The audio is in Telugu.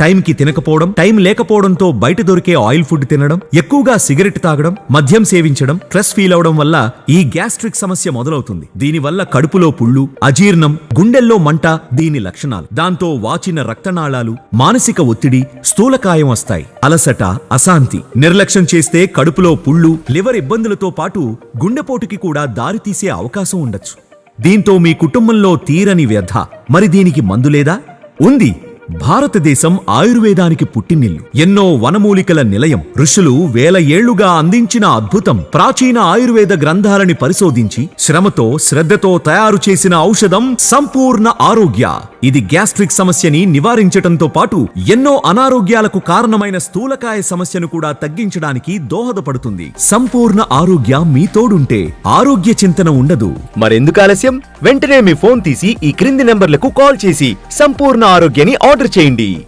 టైంకి తినకపోవడం, టైం లేకపోవడంతో బయట దొరికే ఆయిల్ ఫుడ్ తినడం, ఎక్కువగా సిగరెట్ తాగడం, మద్యం సేవించడం, స్ట్రెస్ ఫీల్ అవడం వల్ల ఈ గ్యాస్ట్రిక్ సమస్య మొదలవుతుంది. దీనివల్ల కడుపులో పుళ్ళు, అజీర్ణం, గుండెల్లో మంట దీని లక్షణాలు. దాంతో వాచిన రక్తనాళాలు, మానసిక ఒత్తిడి, స్థూలకాయం వస్తాయి. అలసట, అశాంతి. నిర్లక్ష్యం చేస్తే కడుపులో పుళ్ళు, లివర్ ఇబ్బందులతో పాటు గుండెపోటుకి కూడా దారితీసే అవకాశం ఉండొచ్చు. దీంతో మీ కుటుంబంలో తీరని వ్యధ. మరి దీనికి మందు లేదా? ఉంది. భారతదేశం ఆయుర్వేదానికి పుట్టినిల్లు. ఎన్నో వనమూలికల నిలయం. ఋషులు వేల ఏళ్లుగా అందించిన అద్భుతం. ప్రాచీన ఆయుర్వేద గ్రంథాలని పరిశోధించి శ్రమతో, శ్రద్ధతో తయారు చేసిన ఔషధం సంపూర్ణ ఆరోగ్య. ఇది గ్యాస్ట్రిక్ సమస్యని నివారించటంతో పాటు ఎన్నో అనారోగ్యాలకు కారణమైన స్థూలకాయ సమస్యను కూడా తగ్గించడానికి దోహదపడుతుంది. సంపూర్ణ ఆరోగ్య మీ తోడుంటే ఆరోగ్య చింతన ఉండదు. మరెందుకు ఆలస్యం? వెంటనే మీ ఫోన్ తీసి ఈ క్రింది నెంబర్లకు కాల్ చేసి సంపూర్ణ ఆరోగ్యాన్ని ఆర్డర్ చేయండి.